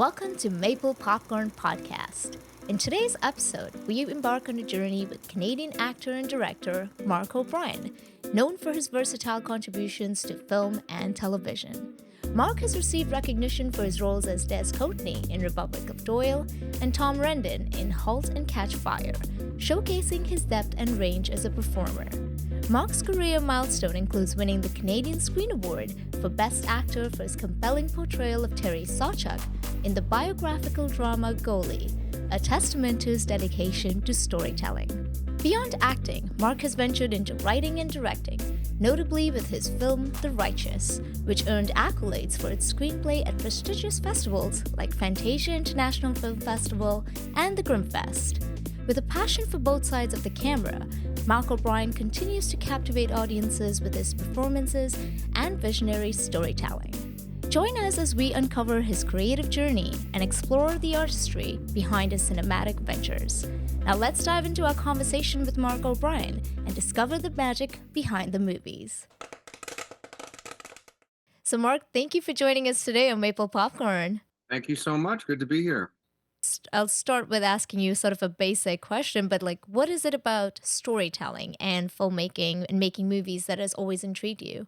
Welcome to Maple Popcorn Podcast. In today's episode, we embark on a journey with Canadian actor and director Mark O'Brien, known for his versatile contributions to film and television. Mark has received recognition for his roles as Des Coatney in Republic of Doyle and Tom Rendon in Halt and Catch Fire, showcasing his depth and range as a performer. Mark's career milestone includes winning the Canadian Screen Award for Best Actor for his compelling portrayal of Terry Sawchuk in the biographical drama Goalie, a testament to his dedication to storytelling. Beyond acting, Mark has ventured into writing and directing, notably with his film The Righteous, which earned accolades for its screenplay at prestigious festivals like Fantasia International Film Festival and the Grimmfest. With a passion for both sides of the camera, Mark O'Brien continues to captivate audiences with his performances and visionary storytelling. Join us as we uncover his creative journey and explore the artistry behind his cinematic ventures. Now let's dive into our conversation with Mark O'Brien and discover the magic behind the movies. So Mark, thank you for joining us today on Maple Popcorn. Thank you so much. Good to be here. I'll start with asking you sort of a basic question, but what is it about storytelling and filmmaking and making movies that has always intrigued you?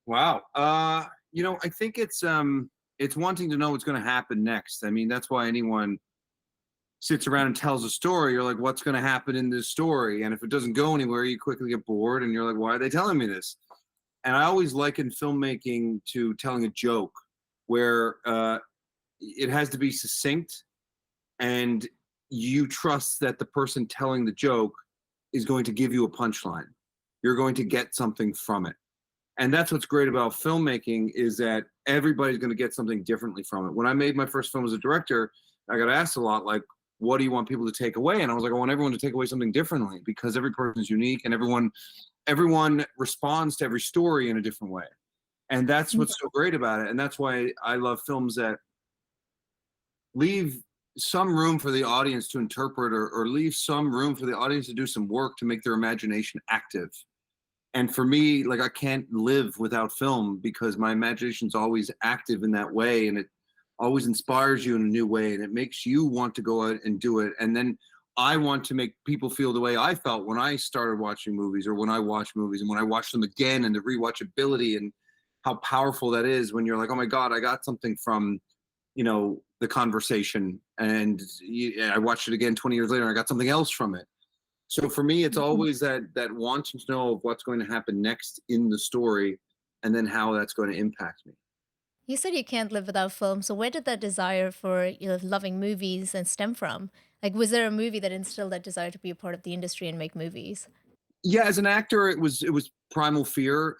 Wow. I think it's wanting to know what's going to happen next. I mean, that's why anyone sits around and tells a story. You're like, what's going to happen in this story? And if it doesn't go anywhere, you quickly get bored and you're like, why are they telling me this? And I always liken filmmaking to telling a joke where it has to be succinct and you trust that the person telling the joke is going to give you a punchline. You're going to get something from it. And that's what's great about filmmaking is that everybody's going to get something differently from it. When I made my first film as a director, I got asked a lot, like, what do you want people to take away? And I was like, I want everyone to take away something differently because every person is unique and everyone responds to every story in a different way. And that's what's so great about it. And that's why I love films that leave some room for the audience to interpret or leave some room for the audience to do some work to make their imagination active. And for me, I can't live without film because my imagination's always active in that way. And it always inspires you in a new way. And it makes you want to go out and do it. And then I want to make people feel the way I felt when I started watching movies or when I watch movies and when I watch them again and the rewatchability and how powerful that is when you're like, oh my God, I got something from, the conversation. And I watched it again 20 years later and I got something else from it. So for me, it's always that wanting to know of what's going to happen next in the story and then how that's going to impact me. You said you can't live without film, so where did that desire for loving movies and stem from? Was there a movie that instilled that desire to be a part of the industry and make movies? Yeah, as an actor, it was Primal Fear,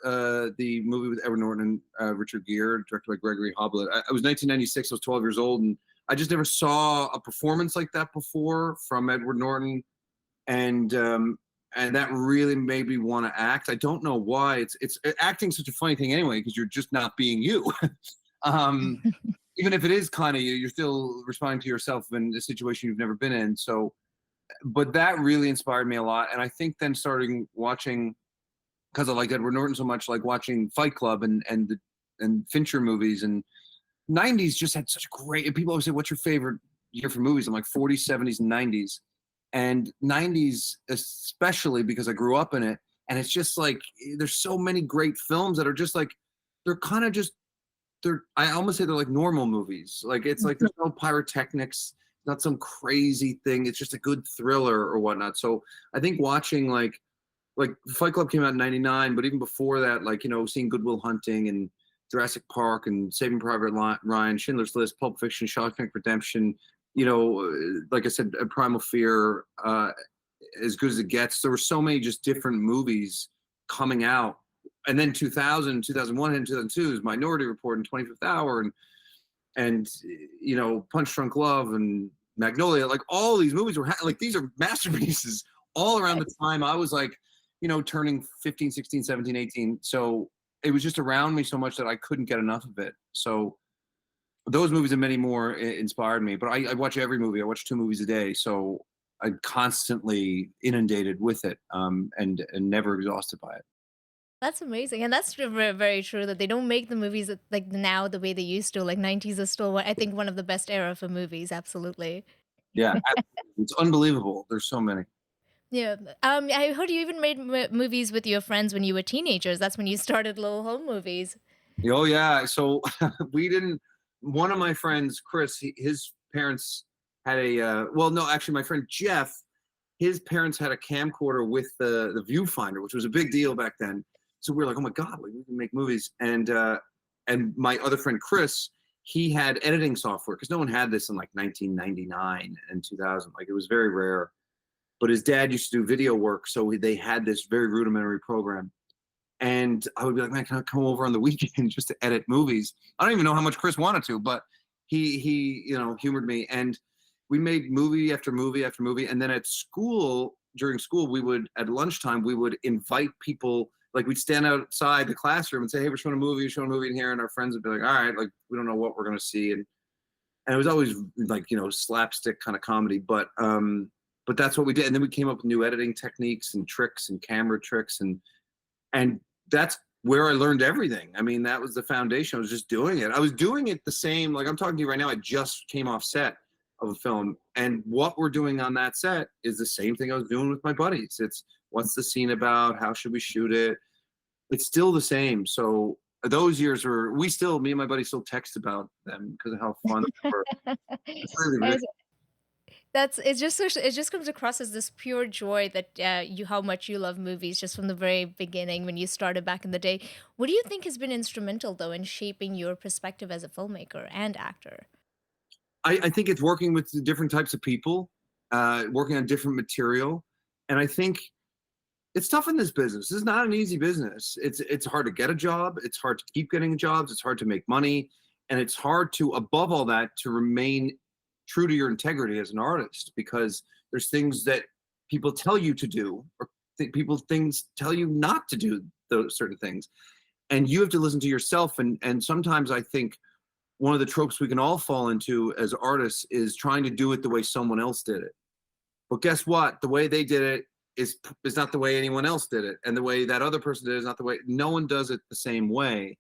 the movie with Edward Norton and Richard Gere, directed by Gregory Hoblit. I was 1996. I was 12 years old, and I just never saw a performance like that before from Edward Norton, and that really made me want to act. I don't know why. It's acting's such a funny thing anyway because you're just not being you. Even if it is kind of you, you're still responding to yourself in a situation you've never been in. So, but that really inspired me a lot. And I think then starting watching, because I liked Edward Norton so much, like watching Fight Club and Fincher movies and 90s just had such great, and people always say, what's your favorite year for movies? I'm like 40s, 70s, and 90s. And 90s, especially because I grew up in it. And it's just like, there's so many great films that are just like, they're kind of just, I almost say they're like normal movies. Like, it's like, there's no pyrotechnics, not some crazy thing. It's just a good thriller or whatnot. So I think watching like Fight Club came out in 99, but even before that, seeing Good Will Hunting and Jurassic Park and Saving Private Ryan, Schindler's List, Pulp Fiction, Shawshank Redemption, like I said, Primal Fear, as good as it gets. There were so many just different movies coming out. And then 2000, 2001, and 2002 is Minority Report and 25th Hour and Punch Drunk Love and Magnolia. Like all these movies were these are masterpieces all around the time I was turning 15, 16, 17, 18. So it was just around me so much that I couldn't get enough of it. So those movies and many more inspired me. But I watch every movie. I watch 2 movies a day. So I'm constantly inundated with it and never exhausted by it. That's amazing, and that's very, very true that they don't make the movies like now the way they used to. Like '90s is still, I think, one of the best era for movies. Absolutely. Yeah, absolutely. It's unbelievable. There's so many. Yeah. I heard you even made movies with your friends when you were teenagers. That's when you started little home movies. Oh yeah. So we didn't. One of my friends, Chris, his parents had a. Well, no, actually, my friend Jeff, his parents had a camcorder with the viewfinder, which was a big deal back then. So we were like, oh my god, like, we can make movies. And my other friend Chris, he had editing software because no one had this in like 1999 and 2000. Like it was very rare. But his dad used to do video work, so they had this very rudimentary program. And I would be like, man, can I come over on the weekend just to edit movies? I don't even know how much Chris wanted to, but he humored me, and we made movie after movie after movie. And then at school, during school, we would at lunchtime we would invite people. Like we'd stand outside the classroom and say, hey, we're showing a movie in here, and our friends would be like, all right, like we don't know what we're gonna see, and it was always like slapstick kind of comedy, but that's what we did. And then we came up with new editing techniques and tricks and camera tricks, and that's where I learned everything. I mean, that was the foundation. I was just doing it. I was doing it the same. Like I'm talking to you right now. I just came off set of a film, and what we're doing on that set is the same thing I was doing with my buddies. It's what's the scene about? How should we shoot it? It's still the same. So those years were me and my buddy still text about them because of how fun they were. It's really, As- That's it's just it just comes across as this pure joy that you how much you love movies just from the very beginning when you started back in the day. What do you think has been instrumental though in shaping your perspective as a filmmaker and actor? I think it's working with the different types of people, working on different material, and I think it's tough in this business. This is not an easy business. It's hard to get a job. It's hard to keep getting jobs. It's hard to make money, and it's hard to, above all that, to remain true to your integrity as an artist because there's things that people tell you to do, or things tell you not to do those certain things, and you have to listen to yourself. And sometimes I think one of the tropes we can all fall into as artists is trying to do it the way someone else did it. But guess what? The way they did it is not the way anyone else did it, and the way that other person did it is not the way. No one does it the same way.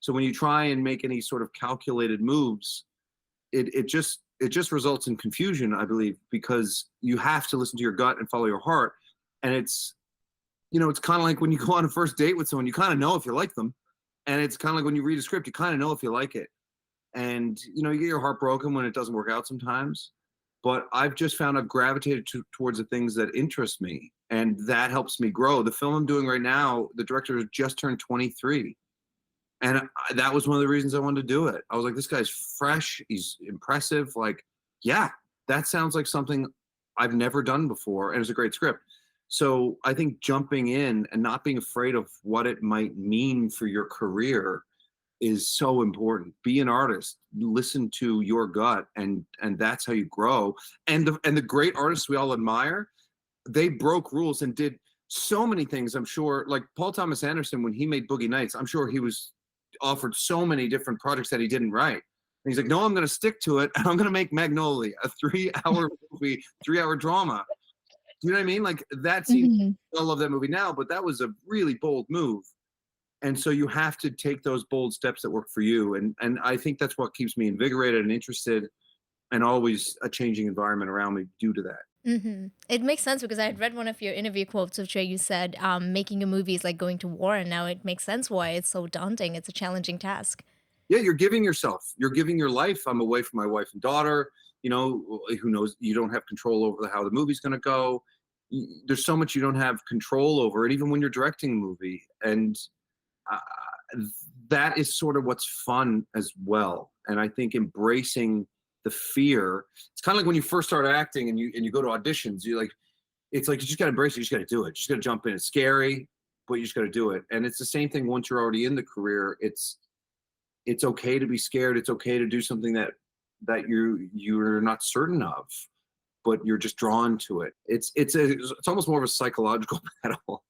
So when you try and make any sort of calculated moves, it just results in confusion, I believe, because you have to listen to your gut and follow your heart. And it's kind of like when you go on a first date with someone, you kind of know if you like them, and it's kind of like when you read a script, you kind of know if you like it. And you get your heart broken when it doesn't work out sometimes, but I've just found I've gravitated towards the things that interest me, and that helps me grow. The film I'm doing right now, the director just turned 23, and that was one of the reasons I wanted to do it. I was like, this guy's fresh, he's impressive, like, yeah, that sounds like something I've never done before, and it's a great script. So I think jumping in and not being afraid of what it might mean for your career is so important. Be an artist, listen to your gut, and that's how you grow. And the great artists we all admire, they broke rules and did so many things. I'm sure, like Paul Thomas Anderson, when he made Boogie Nights, I'm sure he was offered so many different projects that he didn't write. And he's like, no, I'm going to stick to it, and I'm going to make Magnolia, a 3-hour movie, 3-hour drama. Do you know what I mean? Like that scene, I love that movie now, but that was a really bold move. And so you have to take those bold steps that work for you, and I think that's what keeps me invigorated and interested, and always a changing environment around me due to that. It makes sense because I had read one of your interview quotes, which you said, making a movie is like going to war, and now it makes sense why it's so daunting. It's a challenging task. Yeah, you're giving your life. I'm away from my wife and daughter. Who knows? You don't have control over how the movie's going to go. There's so much you don't have control over, and even when you're directing a movie, and that is sort of what's fun as well. And I think embracing the fear. It's kind of like when you first start acting and you go to auditions. It's like you just got to embrace it. You just got to do it. You just got to jump in. It's scary, but you just got to do it. And it's the same thing once you're already in the career. It's okay to be scared. It's okay to do something that you're not certain of, but you're just drawn to it. It's almost more of a psychological battle.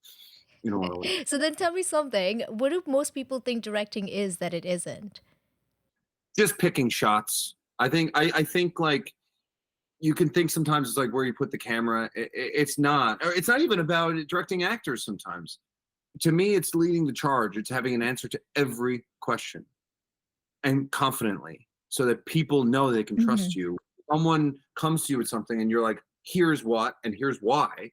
So then tell me something. What do most people think directing is that it isn't? Just picking shots. I think like you can think sometimes it's like where you put the camera. It's not. Or it's not even about directing actors sometimes. To me, it's leading the charge. It's having an answer to every question and confidently so that people know they can Hmm. trust you. Someone comes to you with something and you're like, here's what and here's why,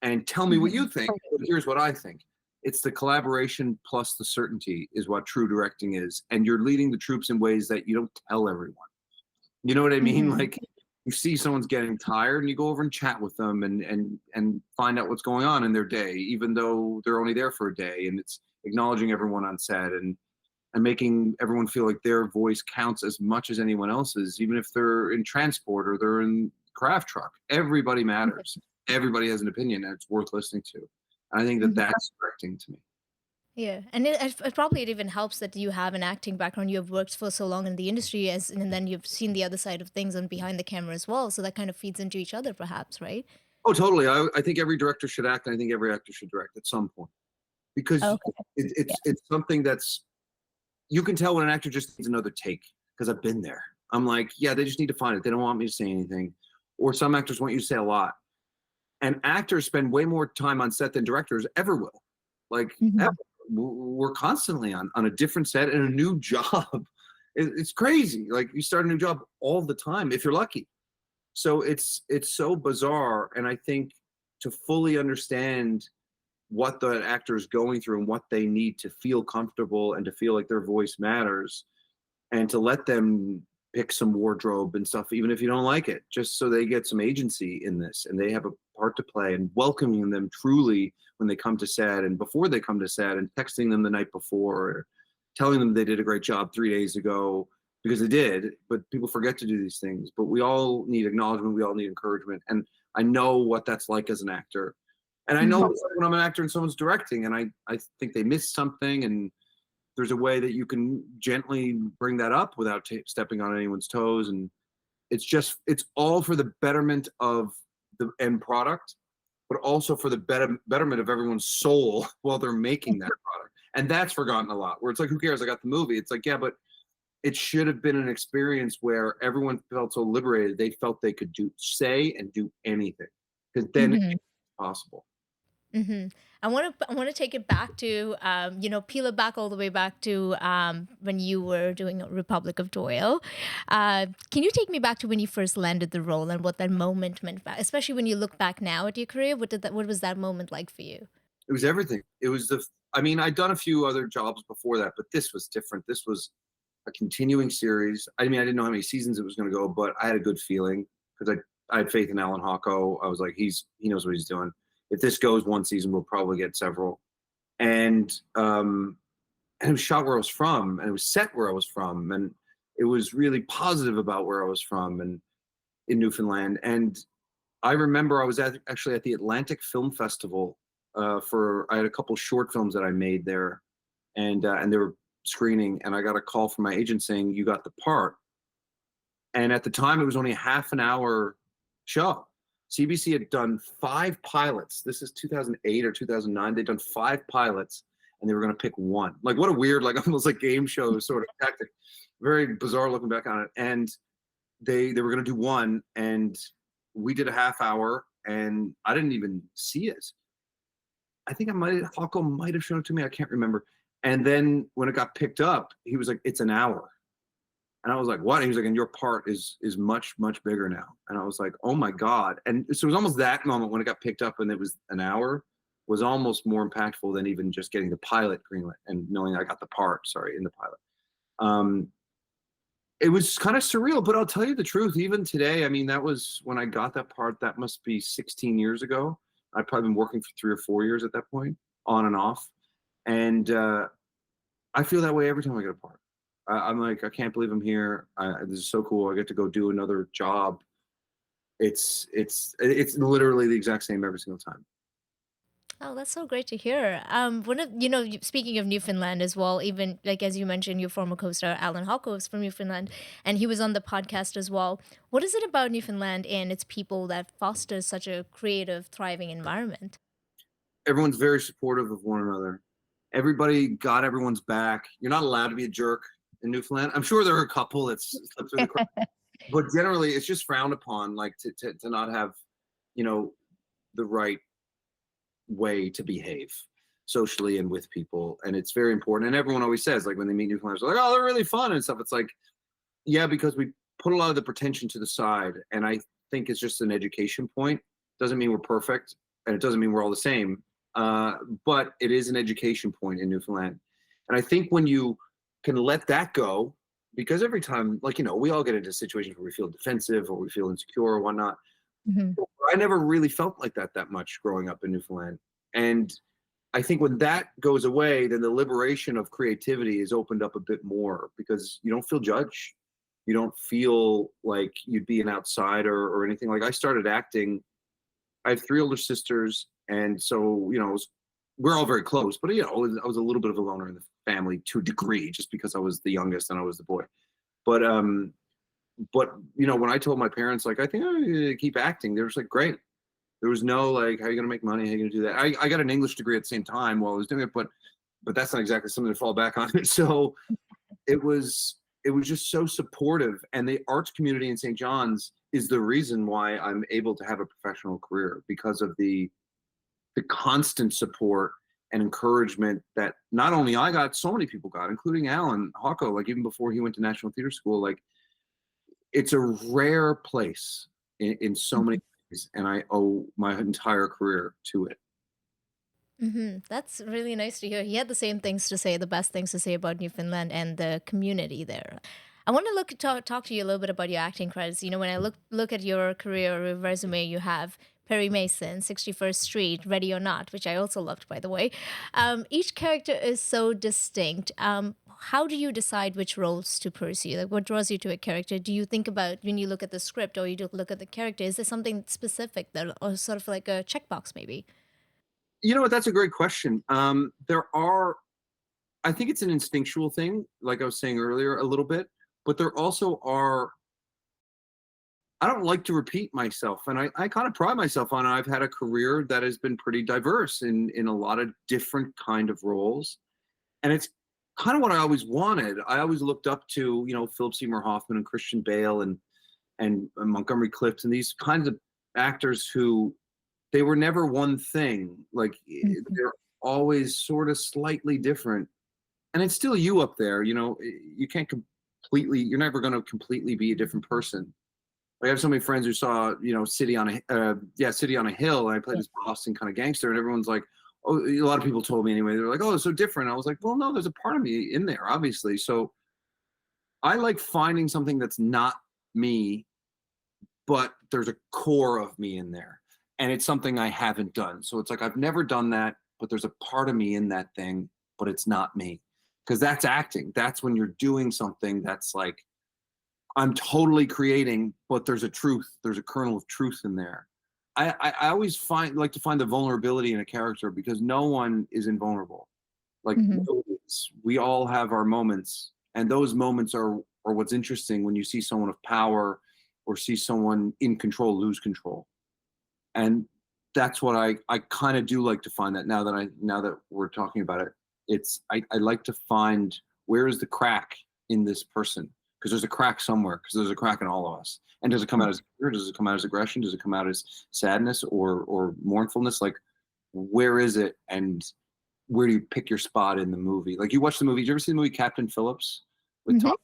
and tell me what Hmm. you think, but here's what I think. It's the collaboration plus the certainty is what true directing is. And you're leading the troops in ways that you don't tell everyone. You know what I mean? Hmm. Like you see someone's getting tired and you go over and chat with them and find out what's going on in their day, even though they're only there for a day. And it's acknowledging everyone on set and making everyone feel like their voice counts as much as anyone else's, even if they're in transport or they're in craft truck. Everybody matters. Everybody has an opinion and it's worth listening to. And I think that Hmm. that's directing to me. Yeah, and it even helps that you have an acting background. You have worked for so long in the industry, and then you've seen the other side of things and behind the camera as well. So that kind of feeds into each other, perhaps, right? Oh, totally. I think every director should act, and I think every actor should direct at some point because Okay. Yeah. it's something that's you can tell when an actor just needs another take because I've been there. I'm like, yeah, they just need to find it. They don't want me to say anything, or some actors want you to say a lot. And actors spend way more time on set than directors ever will. Like ever. Hmm. We're constantly on a different set and a new job. It's crazy. Like you start a new job all the time if you're lucky. So it's so bizarre. And I think to fully understand what the actor is going through and what they need to feel comfortable and to feel like their voice matters and to let them pick some wardrobe and stuff, even if you don't like it, just so they get some agency in this and they have a part to play and welcoming them truly when they come to set and before they come to set and texting them the night before or telling them they did a great job 3 days ago because they did, but people forget to do these things. But we all need acknowledgement, we all need encouragement. And I know what that's like as an actor. And I know Hmm. when I'm an actor and someone's directing and I think they missed something and there's a way that you can gently bring that up without stepping on anyone's toes. And it's all for the betterment of the end product, but also for the betterment of everyone's soul while they're making that product. And that's forgotten a lot where it's like, who cares? I got the movie. It's like, yeah, but it should have been an experience where everyone felt so liberated. They felt they could say and do anything because then it's Hmm. possible. Hmm. I want to take it back to peel it back all the way back to when you were doing Republic of Doyle. Can you take me back to when you first landed the role and what that moment meant, especially when you look back now at your career? What was that moment like for you? It was everything. It was I mean, I'd done a few other jobs before that, but this was different. This was a continuing series. I mean, I didn't know how many seasons it was going to go, but I had a good feeling because I had faith in Alan Hocko. I was like, he knows what he's doing. If this goes one season, we'll probably get several. And and it was shot where I was from, and it was set where I was from, and it was really positive about where I was from, and in Newfoundland. And I remember I was actually at the Atlantic Film Festival for I had a couple short films that I made there, and they were screening, and I got a call from my agent saying you got the part. And at the time, it was only a half an hour show. CBC had done 5 pilots. This is 2008 or 2009. They'd done 5 pilots, and they were going to pick one. Like what a weird, like almost like game show sort of tactic. Very bizarre looking back on it. And they were going to do one, and we did a half hour, and I didn't even see it. I think Hawko might have shown it to me. I can't remember. And then when it got picked up, he was like, "It's an hour," and I was like, "What?" And he was like, "And your part is much bigger now." And I was like, "Oh my god!" And so it was almost that moment when it got picked up and it was an hour was almost more impactful than even just getting the pilot greenlit and knowing I got the part. Sorry, in the pilot. Um, it was kind of surreal, but I'll tell you the truth. Even today, I mean, that was when I got that part. That must be 16 years ago. I'd probably been working for 3 or 4 years at that point, on and off. And I feel that way every time I get a part. I'm like, I can't believe I'm here. This is so cool. I get to go do another job. It's literally the exact same every single time. Oh, that's so great to hear. One of speaking of Newfoundland as well, even like as you mentioned, your former co-star Alan Hocko is from Newfoundland, and he was on the podcast as well. What is it about Newfoundland and its people that fosters such a creative, thriving environment? Everyone's very supportive of one another. Everybody got everyone's back. You're not allowed to be a jerk in Newfoundland. I'm sure there are a couple that slip through the cracks, but generally it's just frowned upon, like to not have, you know, the right way to behave. socially and with people, and it's very important. And everyone always says, like when they meet Newfoundlanders, they're like, "Oh, they're really fun and stuff." It's like, yeah, because we put a lot of the pretension to the side, and I think it's just an education point. Doesn't mean we're perfect, and it doesn't mean we're all the same, but it is an education point in Newfoundland. And I think when you can let that go, because every time, like, we all get into situations where we feel defensive or we feel insecure or whatnot. Hmm. I never really felt like that much growing up in Newfoundland. And I think when that goes away, then the liberation of creativity is opened up a bit more because you don't feel judged. You don't feel like you'd be an outsider or anything. Like I started acting. I have three older sisters, and so we're all very close. But I was a little bit of a loner in the family to a degree, just because I was the youngest and I was the boy. But when I told my parents, like, I think I'm gonna keep acting, they were just like, great. There was no like, how are you gonna make money? How are you gonna do that? I got an English degree at the same time while I was doing it, but that's not exactly something to fall back on. So it was just so supportive, and the arts community in St. John's is the reason why I'm able to have a professional career, because of the constant support and encouragement that not only I got, so many people got, including Alan Hawko, like even before he went to National Theatre School. Like it's a rare place in so many ways, and I owe my entire career to it. That's really nice to hear. He had the same things to say, the best things to say about Newfoundland and the community there. I want to talk to you a little bit about your acting credits. When I look at your career resume, you have Perry Mason, 61st Street, Ready or Not, which I also loved, by the way. Each character is so distinct. How do you decide which roles to pursue? Like, what draws you to a character? Do you think about when you look at the script or you do look at the character? Is there something specific that, or sort of like a checkbox, maybe? You know what? That's a great question. I think it's an instinctual thing, like I was saying earlier, a little bit, but there also are. I don't like to repeat myself, and I kind of pride myself on it. I've had a career that has been pretty diverse in a lot of different kind of roles, and it's kind of what I always wanted. I always looked up to Philip Seymour Hoffman and Christian Bale and Montgomery Clift and these kinds of actors who they were never one thing. Like Mhm. they're always sort of slightly different, and it's still you up there. You can't completely. You're never going to completely be a different person. I have so many friends who saw, City on a Hill, and I played Yeah. this Boston kind of gangster, and everyone's like, oh, a lot of people told me anyway. They're like, oh, it's so different. I was like, well, no, there's a part of me in there, obviously. So I like finding something that's not me, but there's a core of me in there, and it's something I haven't done. So it's like I've never done that, but there's a part of me in that thing, but it's not me, because that's acting. That's when you're doing something that's like I'm totally creating, but there's a kernel of truth in there. I always like to find the vulnerability in a character, because no one is invulnerable. Like Hmm. we all have our moments, and those moments are what's interesting when you see someone of power or see someone in control lose control. And that's what I kind of do like to find that now that we're talking about it. I like to find where is the crack in this person, because there's a crack somewhere, because there's a crack in all of us. And does it come out as anger? Does it come out as aggression? Does it come out as sadness or mournfulness? Like where is it, and where do you pick your spot in the movie? Like you watch the movie. Did you ever see the movie Captain Phillips with Tom?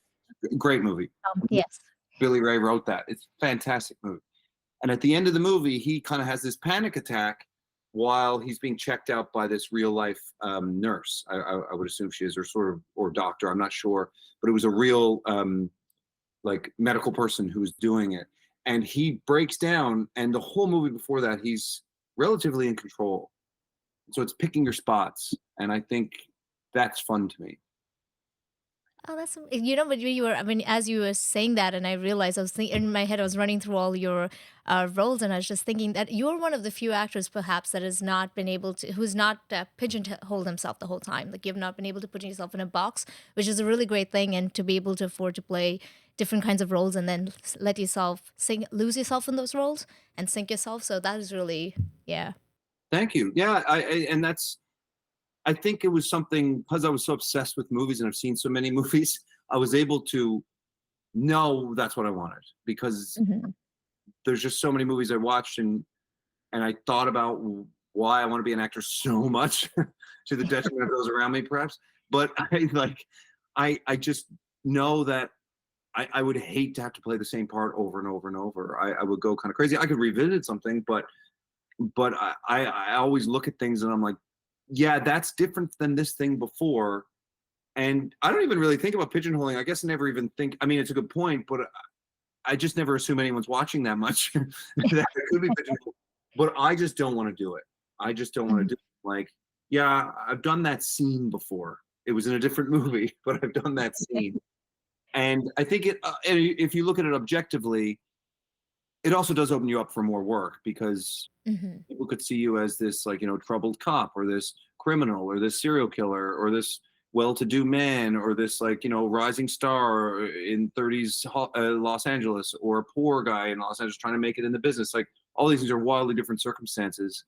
Hmm. Great movie. Yes. Billy Ray wrote that. It's a fantastic movie. And at the end of the movie, he kind of has this panic attack while he's being checked out by this real life nurse. I would assume she is, or doctor. I'm not sure, but it was a real like medical person who's doing it. And he breaks down, and the whole movie before that, he's relatively in control. So it's picking your spots, and I think that's fun to me. Oh, but you were, I mean, as you were saying that, and I realized I was thinking in my head, I was running through all your roles, and I was just thinking that you're one of the few actors, perhaps, that has not been able to, who's not pigeonholed himself the whole time. Like, you've not been able to put yourself in a box, which is a really great thing, and to be able to afford to play different kinds of roles and then let yourself lose yourself in those roles and sink yourself. So that is really, yeah. Thank you. Yeah, and that's I think it was something, because I was so obsessed with movies and I've seen so many movies, I was able to know that's what I wanted, because Hmm. there's just so many movies I watched, and I thought about why I want to be an actor so much to the detriment of those around me, perhaps. But I just know that I would hate to have to play the same part over and over and over. I would go kind of crazy. I could revisit something, but I always look at things and I'm like, yeah, that's different than this thing before. And I don't even really think about pigeonholing. I guess I never even think. I mean, it's a good point, but I just never assume anyone's watching that much. That it could be pigeonholed. But I just don't want to do it. I just don't want to do it. Like, yeah, I've done that scene before. It was in a different movie, but I've done that scene. And I think and if you look at it objectively, it also does open you up for more work because Mm-hmm. people could see you as this, like, troubled cop or this criminal or this serial killer or this well-to-do man or this, like, rising star in 30s Los Angeles, or a poor guy in Los Angeles trying to make it in the business. Like, all these things are wildly different circumstances.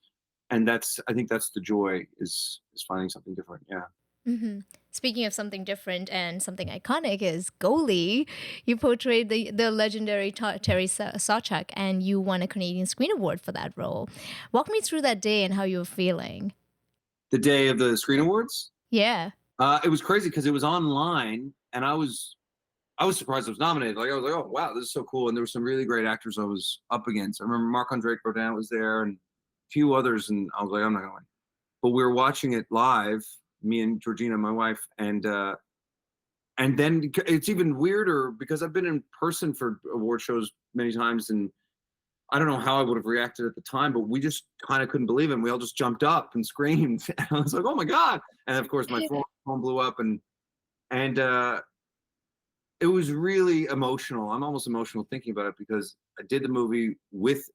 And I think that's the joy, is finding something different. Yeah. Mm-hmm. Speaking of something different and something iconic is Goalie. You portrayed the legendary Terry Sawchuk, and you won a Canadian Screen Award for that role. Walk me through that day and how you were feeling. The day of the Screen Awards, Yeah. it was crazy because it was online, and I was surprised I was nominated. Like, I was like, oh wow, this is so cool. And there were some really great actors I was up against. I remember Marc-Andre Godin was there and a few others, and I was like, I'm not gonna win. But we were watching it live, me and Georgina, my wife, and then it's even weirder because I've been in person for award shows many times, and I don't know how I would have reacted at the time, but we just kind of couldn't believe it. And we all just jumped up and screamed. And I was like, oh my God. And of course my phone blew up, and it was really emotional. I'm almost emotional thinking about it because I did the movie with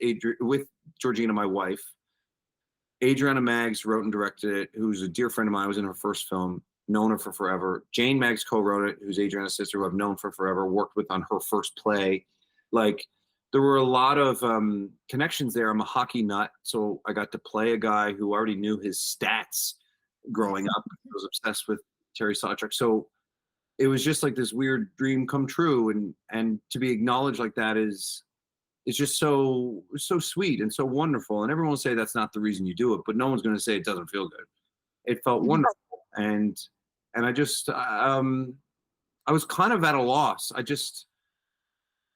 Georgina, my wife. Adriana Maggs wrote and directed it, who's a dear friend of mine. I was in her first film, known her for forever. Jane Maggs co-wrote it, who's Adriana's sister, who I've known for forever, worked with on her first play. Like, there were a lot of connections there. I'm a hockey nut, so I got to play a guy who already knew his stats growing up. I was obsessed with Terry Sawchuk. So it was just like this weird dream come true, and to be acknowledged like that is just so sweet and so wonderful. And everyone will say that's not the reason you do it, but no one's going to say it doesn't feel good. It felt wonderful, and I just I was kind of at a loss. I just,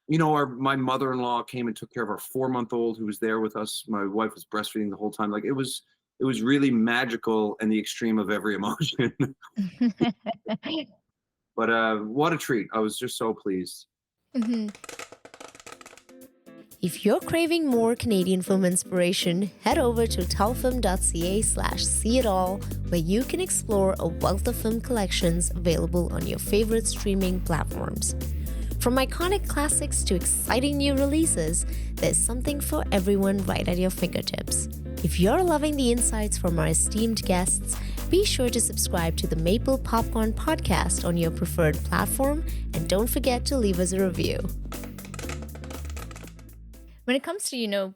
my mother-in-law came and took care of our 4-month-old who was there with us. My wife was breastfeeding the whole time. Like, it was really magical and the extreme of every emotion. But what a treat. I was just so pleased. Mhm. If you're craving more Canadian film inspiration, head over to telfilm.ca/see-it-all, where you can explore a wealth of film collections available on your favorite streaming platforms. From iconic classics to exciting new releases, there's something for everyone right at your fingertips. If you're loving the insights from our esteemed guests, be sure to subscribe to the Maple Popcorn Podcast on your preferred platform, and don't forget to leave us a review. When it comes to,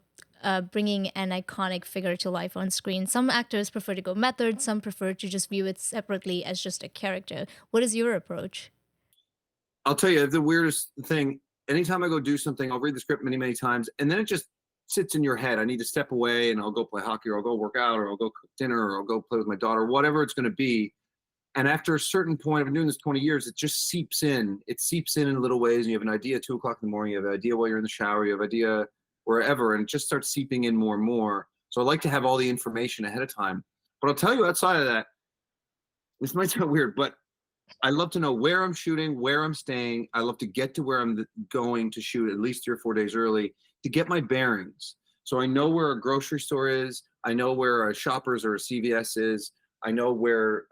bringing an iconic figure to life on screen, some actors prefer to go method, some prefer to just view it separately as just a character. What is your approach? I'll tell you the weirdest thing. Anytime I go do something, I'll read the script many, many times, and then it just sits in your head. I need to step away, and I'll go play hockey, or I'll go work out, or I'll go cook dinner, or I'll go play with my daughter, whatever it's going to be. And after a certain point, I've been doing this 20 years, it just seeps in. It seeps in little ways, and you have an idea at 2 o'clock in the morning, you have an idea while you're in the shower, you have an idea wherever, and it just starts seeping in more and more. So I like to have all the information ahead of time. But I'll tell you, outside of that, this might sound weird, but I love to know where I'm shooting, where I'm staying. I love to get to where I'm going to shoot at least 3 or 4 days early to get my bearings. So I know where a grocery store is. I know where a Shoppers or a CVS is. I know where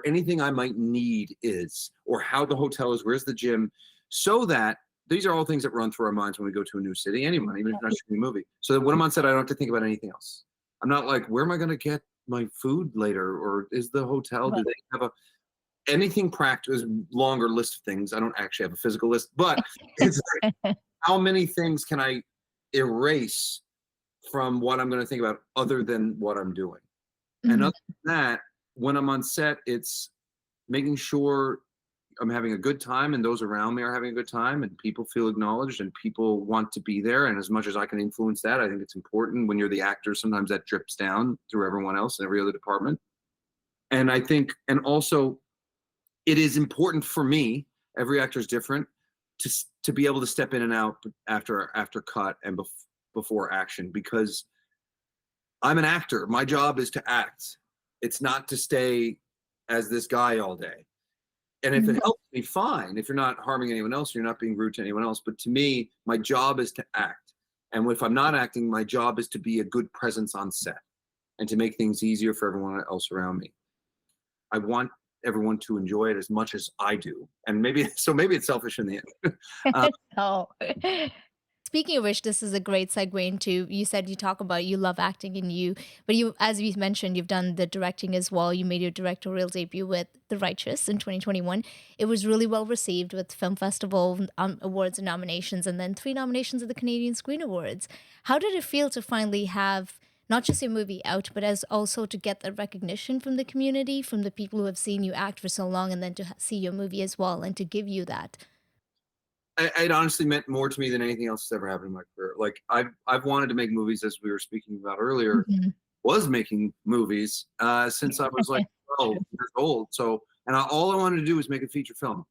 anything I might need is, or how the hotel is, where's the gym, so that these are all things that run through our minds when we go to a new city, anyone, even if you're not shooting a movie. So that when I'm on set, I don't have to think about anything else. I'm not like, where am I going to get my food later? Or is the hotel, do they have anything practical? Is longer list of things. I don't actually have a physical list, but it's like, how many things can I erase from what I'm going to think about other than what I'm doing? And other than that, when I'm on set, it's making sure I'm having a good time and those around me are having a good time and people feel acknowledged and people want to be there. And as much as I can influence that, I think it's important. When you're the actor, sometimes that drips down through everyone else in every other department. And I think, and also it is important for me, every actor is different, to be able to step in and out after cut and before action, because I'm an actor. My job is to act. It's not to stay as this guy all day. And if it helps me, fine. If you're not harming anyone else, you're not being rude to anyone else. But to me, my job is to act. And if I'm not acting, my job is to be a good presence on set and to make things easier for everyone else around me. I want everyone to enjoy it as much as I do. And maybe it's selfish in the end. Oh. Speaking of which, this is a great segue into, you said you talk about you love acting and but you, as you mentioned, you've done the directing as well. You made your directorial debut with The Righteous in 2021. It was really well received with Film Festival awards and nominations, and then 3 nominations at the Canadian Screen Awards. How did it feel to finally have not just your movie out, but as also to get the recognition from the community, from the people who have seen you act for so long, and then to see your movie as well and to give you that? It honestly meant more to me than anything else that's ever happened in my career. Like I've wanted to make movies, as we were speaking about earlier. Was making movies since I was like 12 years old. So, and all I wanted to do was make a feature film.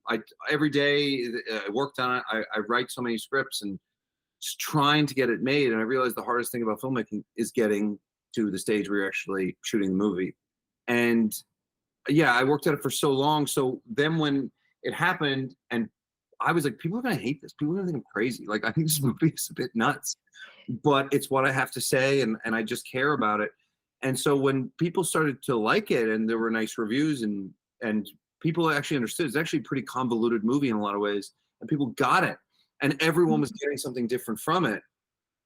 Every day I worked on it. I write so many scripts and just trying to get it made. And I realized the hardest thing about filmmaking is getting to the stage where you're actually shooting the movie. And yeah, I worked at it for so long. So then when it happened, and I was like, people are gonna hate this. People are gonna think I'm crazy. Like, I think this movie is a bit nuts, but it's what I have to say, and I just care about it. And so when people started to like it, and there were nice reviews, and people actually understood, it's actually a pretty convoluted movie in a lot of ways, and people got it, and everyone was getting something different from it,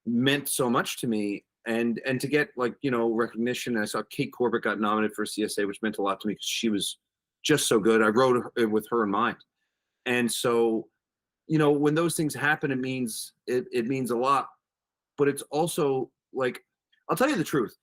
meant so much to me. And to get, like, recognition. I saw Kate Corbett got nominated for a CSA, which meant a lot to me because she was just so good. I wrote it with her in mind. And so, when those things happen, it means a lot. But it's also like, I'll tell you the truth.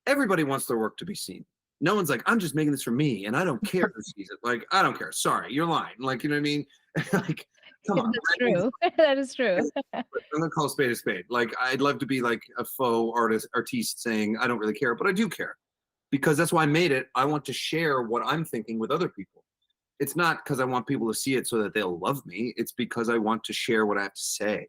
Everybody wants their work to be seen. No one's like, I'm just making this for me, and I don't care who sees it. Like, I don't care. Sorry, you're lying. Like, you know what I mean? Like, come on. That's true. That is true. I'm gonna call a spade a spade. Like, I'd love to be like a faux artiste saying I don't really care, but I do care, because that's why I made it. I want to share what I'm thinking with other people. It's not because I want people to see it so that they'll love me. It's because I want to share what I have to say.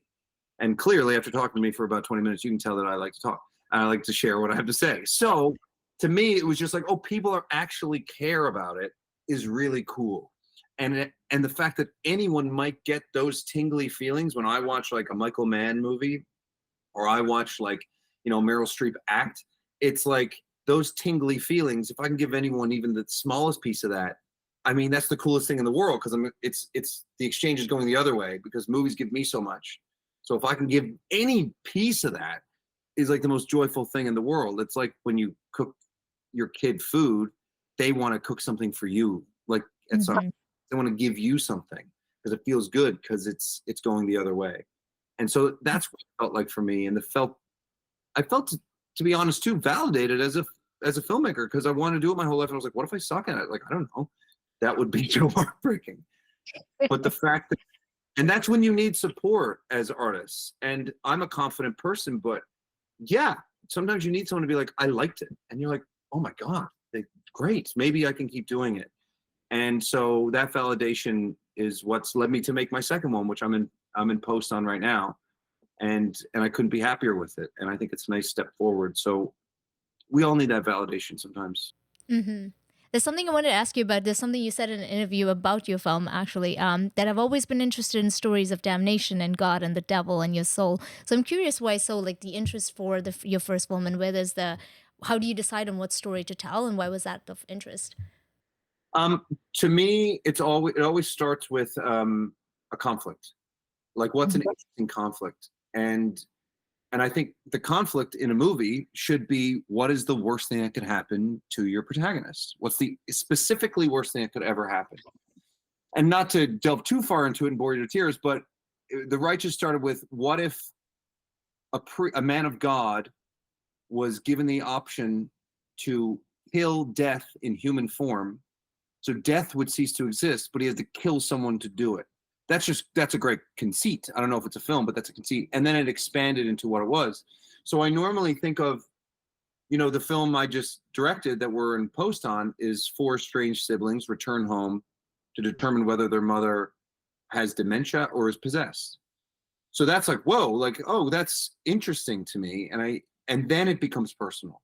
And clearly, after talking to me for about 20 minutes, you can tell that I like to talk. I like to share what I have to say. So to me, it was just like, oh, people are actually care about it is really cool. And the fact that anyone might get those tingly feelings when I watch like a Michael Mann movie, or I watch like, Meryl Streep act, it's like those tingly feelings. If I can give anyone even the smallest piece of that, I mean, that's the coolest thing in the world, because it's the exchange is going the other way, because movies give me so much. So if I can give any piece of that, is like the most joyful thing in the world. It's like when you cook your kid food, they want to cook something for you. Like they want to give you something because it feels good, because it's going the other way. And so that's what it felt like for me. And I felt, to be honest, too, validated as a filmmaker, because I wanted to do it my whole life. And I was like, what if I suck at it? Like, I don't know. That would be so heartbreaking. But the fact that, and that's when you need support as artists. And I'm a confident person, but yeah, sometimes you need someone to be like, I liked it. And you're like, oh my God, great. Maybe I can keep doing it. And so that validation is what's led me to make my second one, which I'm in post on right now. And I couldn't be happier with it. And I think it's a nice step forward. So we all need that validation sometimes. There's something I wanted to ask you about. There's something you said in an interview about your film, actually, that I've always been interested in stories of damnation and God and the devil and your soul. So I'm curious why like the interest for your first film, and how do you decide on what story to tell, and why was that of interest? To me, it always starts with a conflict. Like, what's an interesting conflict? And I think the conflict in a movie should be, what is the worst thing that could happen to your protagonist? What's the specifically worst thing that could ever happen? And not to delve too far into it and bore you to tears, but The Righteous started with, what if a man of God was given the option to kill death in human form, So death would cease to exist, but he has to kill someone to do it. That's a great conceit. I don't know if it's a film, but that's a conceit. And then it expanded into what it was. So I normally think of, the film I just directed that we're in post on is four strange siblings return home to determine whether their mother has dementia or is possessed. So that's like, whoa, like, oh, that's interesting to me. And then it becomes personal.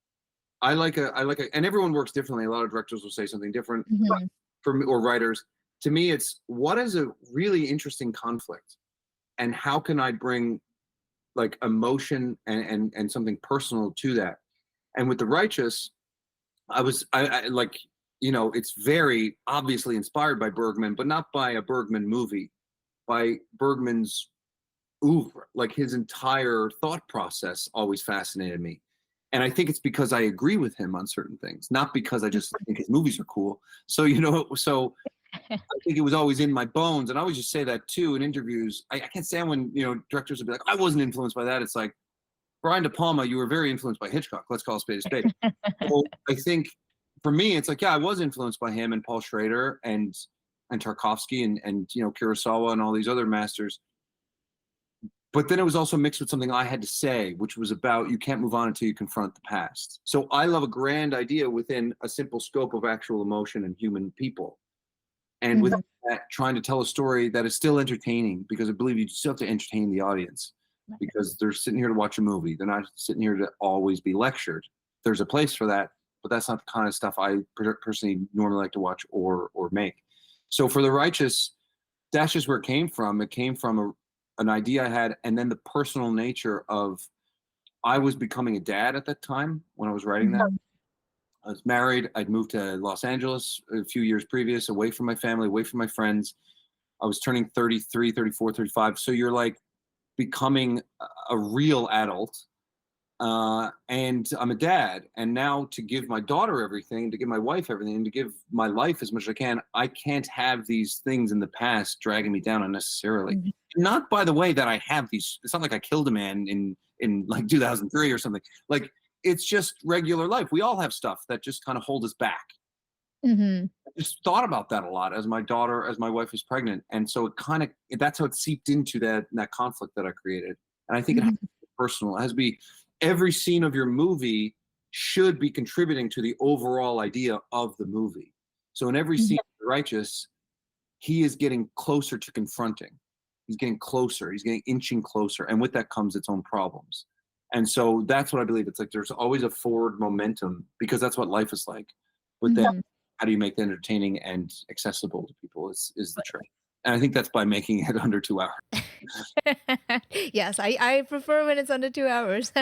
And everyone works differently. A lot of directors will say something different. But Mm-hmm. for me, or writers, to me, it's what is a really interesting conflict, and how can I bring like emotion and something personal to that. And with The Righteous, I like, it's very obviously inspired by Bergman, but not by a Bergman movie, by Bergman's oeuvre. Like his entire thought process always fascinated me. And I think it's because I agree with him on certain things, not because I just think his movies are cool. So, I think it was always in my bones. And I always just say that too in interviews. I can't stand when, directors would be like, I wasn't influenced by that. It's like, Brian De Palma, you were very influenced by Hitchcock. Let's call a spade a spade. So I think for me, it's like, yeah, I was influenced by him and Paul Schrader and Tarkovsky and Kurosawa and all these other masters. But then it was also mixed with something I had to say, which was about you can't move on until you confront the past. So I love a grand idea within a simple scope of actual emotion and human people. And with Mm-hmm. that, trying to tell a story that is still entertaining, because I believe you still have to entertain the audience, because they're sitting here to watch a movie. They're not sitting here to always be lectured. There's a place for that, but that's not the kind of stuff I personally normally like to watch or make. So for The Righteous, that's just where it came from. It came from an idea I had, and then the personal nature of I was becoming a dad at that time when I was writing that. Mm-hmm. I was married. I'd moved to Los Angeles a few years previous, away from my family, away from my friends. I was turning 33, 34, 35. So you're like becoming a real adult. And I'm a dad. And now to give my daughter everything, to give my wife everything, to give my life as much as I can't have these things in the past dragging me down unnecessarily. Mm-hmm. Not by the way that I have these, it's not like I killed a man in like 2003 or something. Like it's just regular life. We all have stuff that just kind of hold us back. Mm-hmm. I just thought about that a lot as my wife was pregnant. And so that's how it seeped into that conflict that I created. And I think it has to be personal. It has to be every scene of your movie should be contributing to the overall idea of the movie. So in every scene of The Righteous, he is getting closer to confronting. He's getting closer. He's getting inching closer. And with that comes its own problems. And so that's what I believe. It's like there's always a forward momentum because that's what life is like. But then Mm-hmm. how do you make it entertaining and accessible to people is the trick. And I think that's by making it under 2 hours. Yes, I prefer when it's under 2 hours.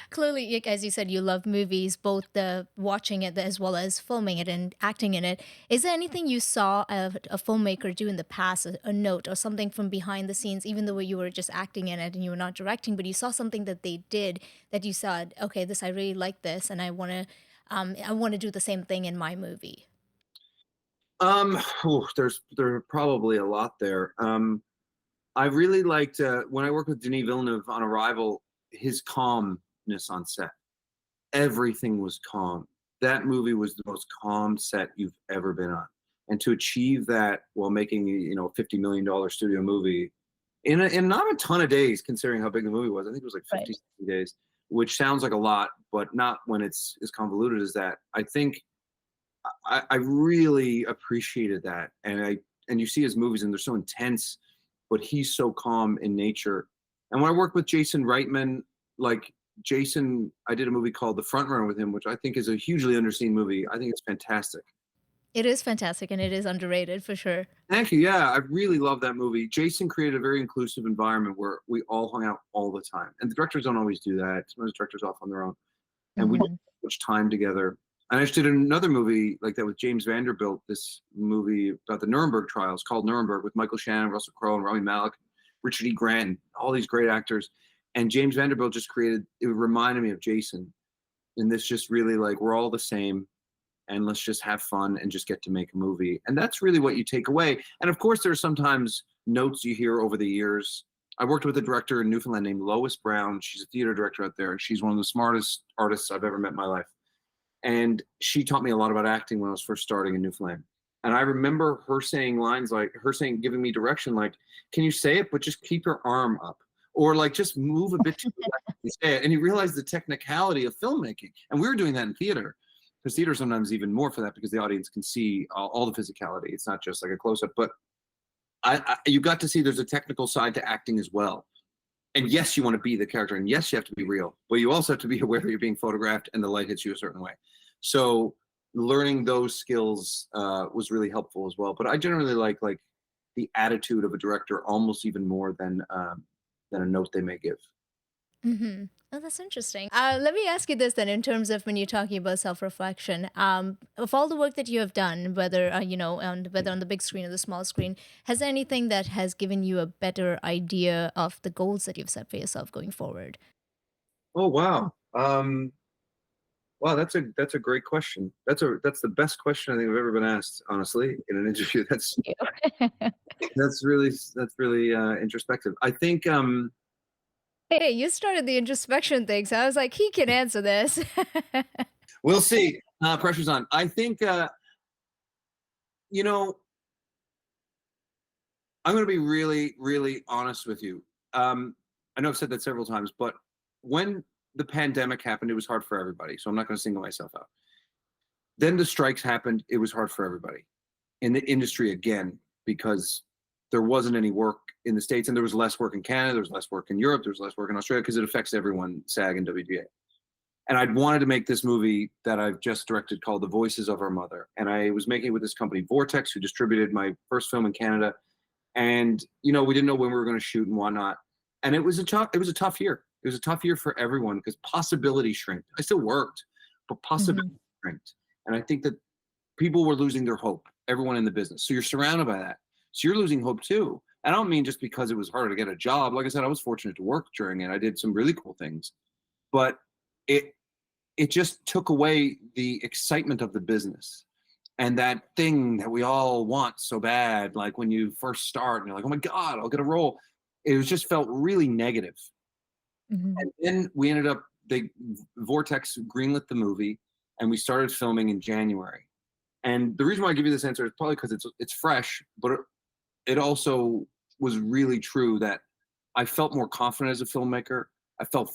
Clearly, as you said, you love movies, both the watching it as well as filming it and acting in it. Is there anything you saw a filmmaker do in the past, a note or something from behind the scenes, even though you were just acting in it and you were not directing, but you saw something that they did that you said, okay, this I really like this, and I want to do the same thing in my movie. There are probably a lot there. I really liked when I worked with Denis Villeneuve on Arrival, his calmness on set. Everything was calm. That movie was the most calm set you've ever been on. And to achieve that while making a $50 million studio movie in not a ton of days, considering how big the movie was. I think it was like 50 Right. days, which sounds like a lot, but not when it's as convoluted as that. I think I really appreciated that. And you see his movies and they're so intense, but he's so calm in nature. And when I worked with Jason Reitman, like Jason, I did a movie called The Front Runner with him, which I think is a hugely underseen movie. I think it's fantastic. It is fantastic and it is underrated for sure. Thank you. Yeah, I really love that movie. Jason created a very inclusive environment where we all hung out all the time. And the directors don't always do that. Sometimes directors off on their own. And we Hmm. spent much time together. And I just did another movie like that with James Vanderbilt, this movie about the Nuremberg trials called Nuremberg with Michael Shannon, Russell Crowe, and Rami Malek, Richard E. Grant, all these great actors. And James Vanderbilt just created, it reminded me of Jason. And this just really like, we're all the same and let's just have fun and just get to make a movie. And that's really what you take away. And of course, there are sometimes notes you hear over the years. I worked with a director in Newfoundland named Lois Brown. She's a theater director out there, and she's one of the smartest artists I've ever met in my life. And she taught me a lot about acting when I was first starting in New Flame. And I remember her saying lines like her saying, giving me direction, like, can you say it, but just keep your arm up? Or like just move a bit to the left when you say it. And you realize the technicality of filmmaking. And we were doing that in theater. Because theater sometimes even more for that because the audience can see all the physicality. It's not just like a close up. But you got to see there's a technical side to acting as well. And yes, you want to be the character, and yes, you have to be real, but you also have to be aware that you're being photographed and the light hits you a certain way. So learning those skills was really helpful as well. But I generally like the attitude of a director almost even more than a note they may give. Mm-hmm. Oh, that's interesting. Let me ask you this then, in terms of when you're talking about self-reflection, of all the work that you have done, whether whether on the big screen or the small screen, has there anything that has given you a better idea of the goals that you've set for yourself going forward? Oh wow. Wow, that's a great question. That's the best question I think I've ever been asked, honestly, in an interview. Thank you. That's really introspective. I think Hey, you started the introspection thing, so I was like, he can answer this. we'll see. Pressure's on. I think you know, I'm going to be really, really honest with you. I know I've said that several times, but when the pandemic happened, it was hard for everybody. So I'm not going to single myself out. Then the strikes happened. It was hard for everybody in the industry again because there wasn't any work in the States and there was less work in Canada. There was less work in Europe. There was less work in Australia because it affects everyone, SAG and WGA. And I'd wanted to make this movie that I've just directed called The Voices of Our Mother. And I was making it with this company, Vortex, who distributed my first film in Canada. And we didn't know when we were going to shoot and whatnot. And it was a tough year. It was a tough year for everyone because possibility shrinked. I still worked, but Hmm. possibility shrinked. And I think that people were losing their hope, everyone in the business. So you're surrounded by that. So you're losing hope too. I don't mean just because it was harder to get a job. Like I said, I was fortunate to work during it. I did some really cool things, but it it just took away the excitement of the business and that thing that we all want so bad. Like when you first start and you're like, oh my God, I'll get a role. It was just felt really negative. Hmm. And then we ended up, they Vortex greenlit the movie and we started filming in January. And the reason why I give you this answer is probably because it's fresh, but it also was really true that I felt more confident as a filmmaker. I felt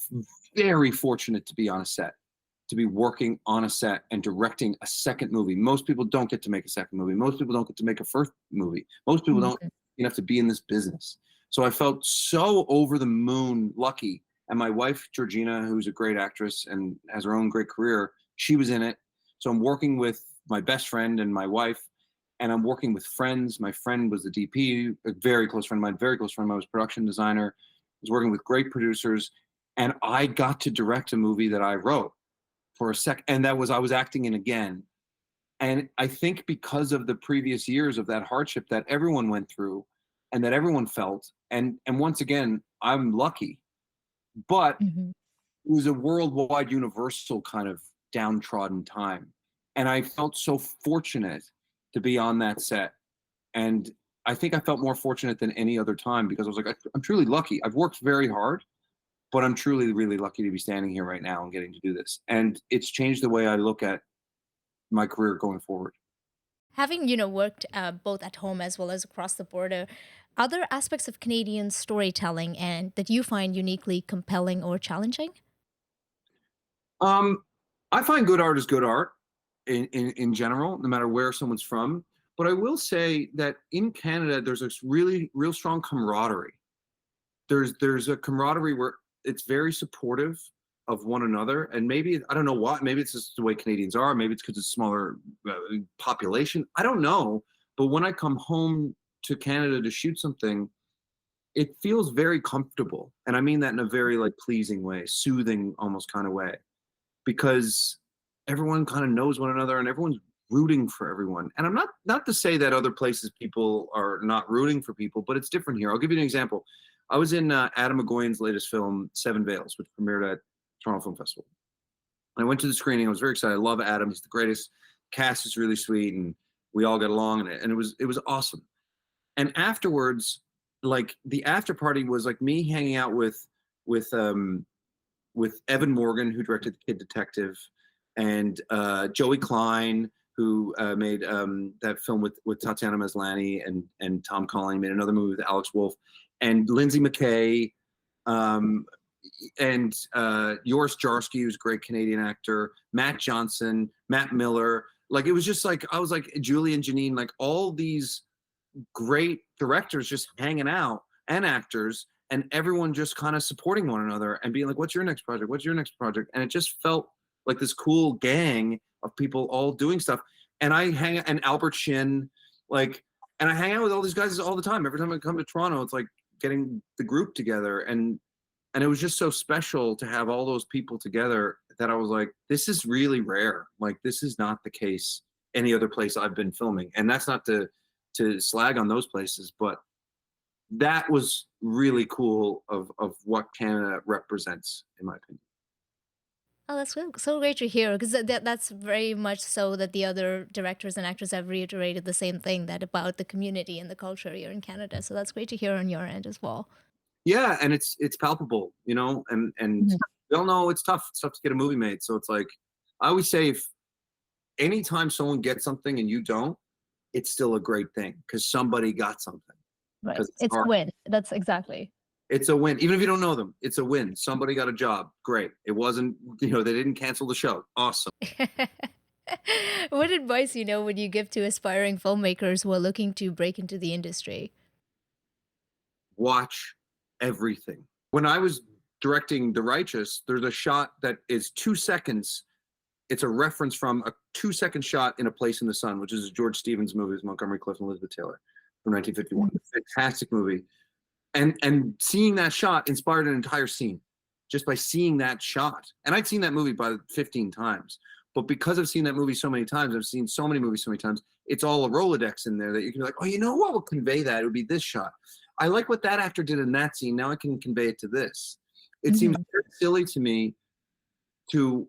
very fortunate to be on a set, to be working on a set and directing a second movie. Most people don't get to make a second movie. Most people don't get to make a first movie. Most people don't have to be in this business. So I felt so over the moon lucky. And my wife, Georgina, who's a great actress and has her own great career, she was in it. So I'm working with my best friend and my wife, and I'm working with friends. My friend was the DP, a very close friend of mine, very close friend of mine, was production designer. I was working with great producers, and I got to direct a movie that I wrote for a sec, and that was I was acting in again. And I think because of the previous years of that hardship that everyone went through and that everyone felt, and once again, I'm lucky, but Hmm. it was a worldwide universal kind of downtrodden time. And I felt so fortunate to be on that set. And I think I felt more fortunate than any other time because I was like, I'm truly lucky. I've worked very hard, but I'm truly, really lucky to be standing here right now and getting to do this. And it's changed the way I look at my career going forward. Having, worked both at home as well as across the border, other aspects of Canadian storytelling and that you find uniquely compelling or challenging? Um, I find good art is good art in general, no matter where someone's from. But I will say that in Canada, there's this really, real strong camaraderie. There's a camaraderie where it's very supportive of one another, and maybe I don't know what. Maybe it's just the way Canadians are. Maybe it's because it's a smaller population. I don't know. But when I come home to Canada to shoot something, it feels very comfortable, and I mean that in a very like pleasing way, soothing almost kind of way, because everyone kind of knows one another and everyone's rooting for everyone. And I'm not to say that other places people are not rooting for people, but it's different here. I'll give you an example. I was in Adam McGowan's latest film, Seven Veils, which premiered at Toronto Film Festival. And I went to the screening. I was very excited. I love Adam. He's the greatest. Cast is really sweet, and we all got along. And it was awesome. And afterwards, like the after party was like me hanging out with with Evan Morgan, who directed The Kid Detective, and Joey Klein, who made that film with Tatiana Maslany and Tom Collins, made another movie with Alex Wolff, and Lindsay McKay, and Joris Jarski, who's a great Canadian actor, Matt Johnson, Matt Miller. Like, it was just like, I was like, Julie and Janine, like all these great directors just hanging out, and actors, and everyone just kind of supporting one another and being like, what's your next project? What's your next project? And it just felt like this cool gang of people all doing stuff. And and Albert Shin, like, and I hang out with all these guys all the time. Every time I come to Toronto, it's like getting the group together. And it was just so special to have all those people together that I was like, this is really rare. Like, this is not the case any other place I've been filming. And that's not to slag on those places, but that was really cool of what Canada represents, in my opinion. Oh, that's so great to hear, because that's very much so that the other directors and actors have reiterated the same thing, that about the community and the culture here in Canada. So that's great to hear on your end as well. Yeah, and it's palpable, you know, and Mhm. we all know it's tough. It's tough to get a movie made. So it's like, I always say, if anytime someone gets something and you don't, it's still a great thing because somebody got something. Right. Because it's It's a hard. win. That's exactly. It's a win. Even if you don't know them, it's a win. Somebody got a job. Great. It wasn't, they didn't cancel the show. Awesome. What advice, would you give to aspiring filmmakers who are looking to break into the industry? Watch everything. When I was directing The Righteous, there's a shot that is 2 seconds. It's a reference from a 2-second shot in A Place in the Sun, which is a George Stevens movie with Montgomery Clift and Elizabeth Taylor from 1951. Mhm. Fantastic movie. And seeing that shot inspired an entire scene just by seeing that shot. And I'd seen that movie by 15 times. But because I've seen that movie so many times, I've seen so many movies so many times, it's all a Rolodex in there that you can be like, oh, you know what will convey that? It would be this shot. I like what that actor did in that scene. Now I can convey it to this. It seems Mhm. very silly to me to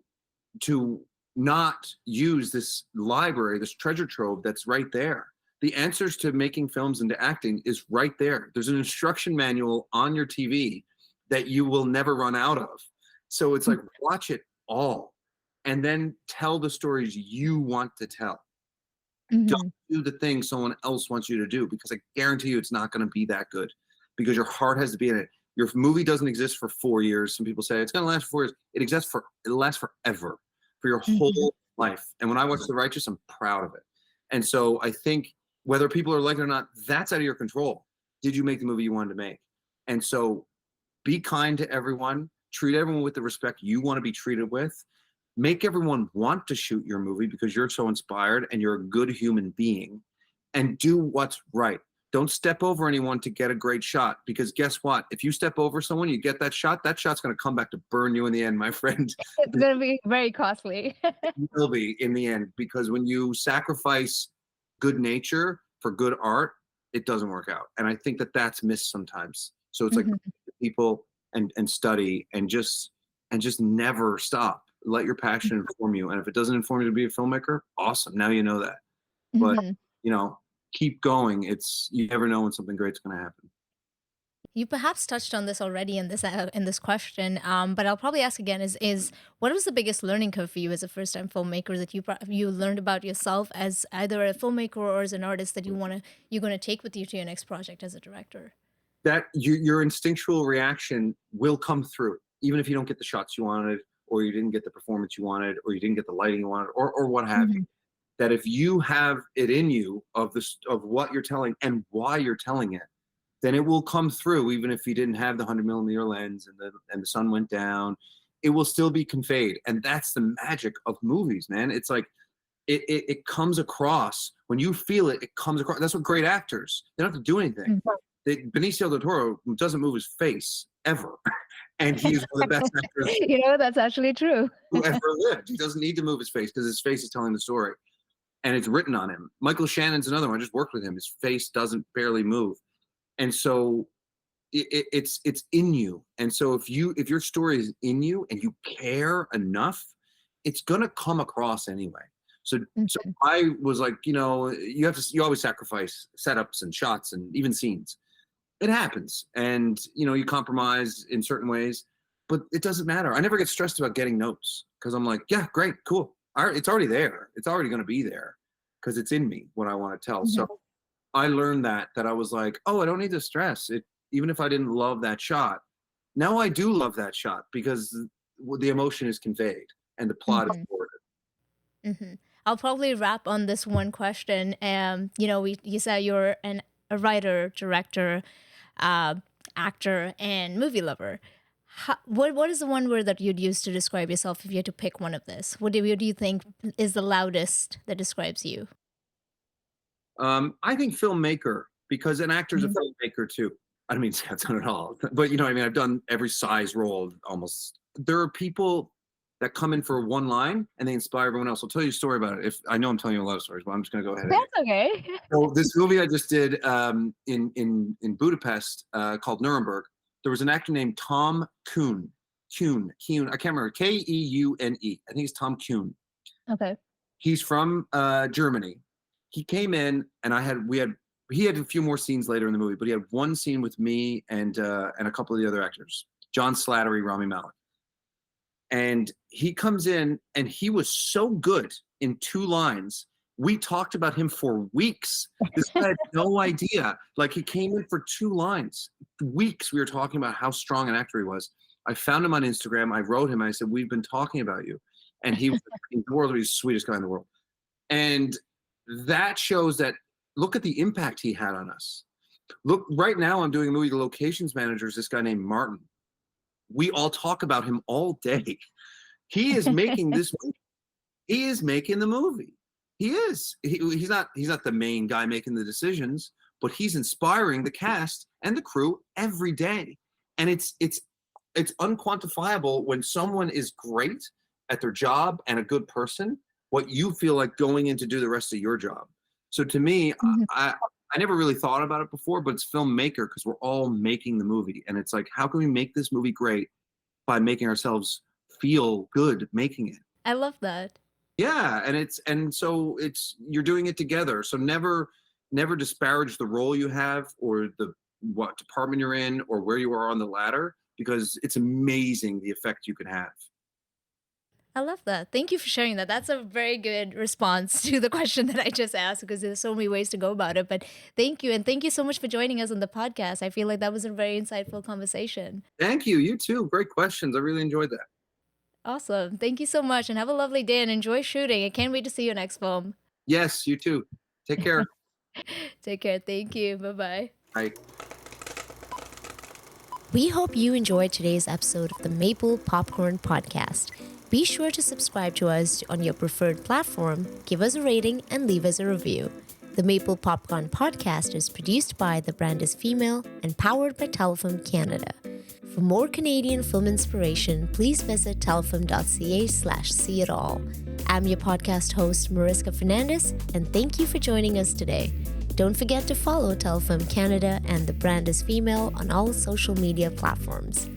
not use this library, this treasure trove that's right there. The answers to making films into acting is right there. There's an instruction manual on your TV that you will never run out of. So it's like, watch it all and then tell the stories you want to tell. Don't Mhm. do the thing someone else wants you to do, because I guarantee you it's not going to be that good, because your heart has to be in it. Your movie doesn't exist for 4 years. Some people say it's going to last for 4 years. It lasts forever, for your Mhm. whole life. And when I watch The Righteous, I'm proud of it. And so I think whether people are like it or not, that's out of your control. Did you make the movie you wanted to make? And so be kind to everyone, treat everyone with the respect you want to be treated with, make everyone want to shoot your movie because you're so inspired and you're a good human being, and do what's right. Don't step over anyone to get a great shot, because guess what? If you step over someone, you get that shot's going to come back to burn you in the end, my friend. It's gonna be very costly. It will be in the end, because when you sacrifice good nature for good art, it doesn't work out. And I think that that's missed sometimes. So it's like, Mhm. people and study and just never stop. Let your passion inform you. And if it doesn't inform you to be a filmmaker, awesome. Now you know that. But Mhm. you know, keep going. You never know when something great's going to happen. You perhaps touched on this already in this question, but I'll probably ask again: is what was the biggest learning curve for you as a first time filmmaker that you learned about yourself as either a filmmaker or as an artist that you're gonna take with you to your next project as a director? That your instinctual reaction will come through, even if you don't get the shots you wanted, or you didn't get the performance you wanted, or you didn't get the lighting you wanted, or what have you. Mhm. That if you have it in you of what you're telling and why you're telling it, then it will come through, even if you didn't have the 100 millimeter lens and the sun went down. It will still be conveyed, and that's the magic of movies, man. It's like it comes across when you feel it. It comes across. That's what great actors. They don't have to do anything. Mhm. Benicio del Toro doesn't move his face ever, and he's one of the best actors That's actually true. who ever lived. He doesn't need to move his face because his face is telling the story, and it's written on him. Michael Shannon's another one. I just worked with him. His face doesn't barely move, and so it's in you. And so if your story is in you and you care enough, it's gonna come across anyway. So Mhm. I was like, you always sacrifice setups and shots and even scenes. It happens, and you compromise in certain ways, but it doesn't matter. I never get stressed about getting notes because I'm like, yeah, great, cool. It's already there. It's already going to be there because it's in me what I want to tell. Mhm. So I learned that I was like, oh, I don't need to stress it. Even if I didn't love that shot, now I do love that shot because the emotion is conveyed and the plot is Mhm. forwarded. Mhm. I'll probably wrap on this one question. You said you're a writer, director, uh, actor, and movie lover. What is the one word that you'd use to describe yourself if you had to pick one of this? What do you think is the loudest that describes you? I think filmmaker, because an actor is a Mhm. filmmaker too. I don't mean I've done it all, but you know what I mean. I've done every size role almost. There are people that come in for one line and they inspire everyone else. I'll tell you a story about it. If I know I'm telling you a lot of stories, but I'm just going to go ahead anyway. That's okay. So this movie I just did in Budapest called Nuremberg. There was an actor named Tom Kuhn. Kuhn. I can't remember. Keune. I think it's Tom Kuhn. Okay. He's from Germany. He came in, and he had a few more scenes later in the movie, but he had one scene with me and a couple of the other actors, John Slattery, Rami Malek. And he comes in, and he was so good in 2 lines. We talked about him for weeks. This guy had no idea. Like, he came in for 2 lines. Weeks we were talking about how strong an actor he was. I found him on Instagram. I wrote him. I said, "We've been talking about you." And he was in the world, he's the sweetest guy in the world. And that shows that, look at the impact he had on us. Look, right now I'm doing a movie. The locations manager is this guy named Martin. We all talk about him all day. He is making this movie. He is making the movie. He is. He's not the main guy making the decisions, but he's inspiring the cast and the crew every day. And it's unquantifiable when someone is great at their job and a good person, what you feel like going in to do the rest of your job. So to me, Mhm. I never really thought about it before, but it's filmmaker because we're all making the movie. And it's like, how can we make this movie great by making ourselves feel good making it? I love that. Yeah, and so it's you're doing it together. So never disparage the role you have or the what department you're in or where you are on the ladder because it's amazing the effect you can have. I love that. Thank you for sharing that. That's a very good response to the question that I just asked because there's so many ways to go about it. But thank you. And thank you so much for joining us on the podcast. I feel like that was a very insightful conversation. Thank you. You too. Great questions. I really enjoyed that. Awesome. Thank you so much and have a lovely day and enjoy shooting. I can't wait to see your next film. Yes, you too. Take care. Take care. Thank you. Bye bye. Bye. We hope you enjoyed today's episode of the Maple Popcorn Podcast. Be sure to subscribe to us on your preferred platform, give us a rating, and leave us a review. The Maple Popcorn Podcast is produced by The Brand is Female and powered by Telefilm Canada. For more Canadian film inspiration, please visit telefilm.ca/see-it-all. I'm your podcast host, Marriska Fernandes, and thank you for joining us today. Don't forget to follow Telefilm Canada and The Brand is Female on all social media platforms.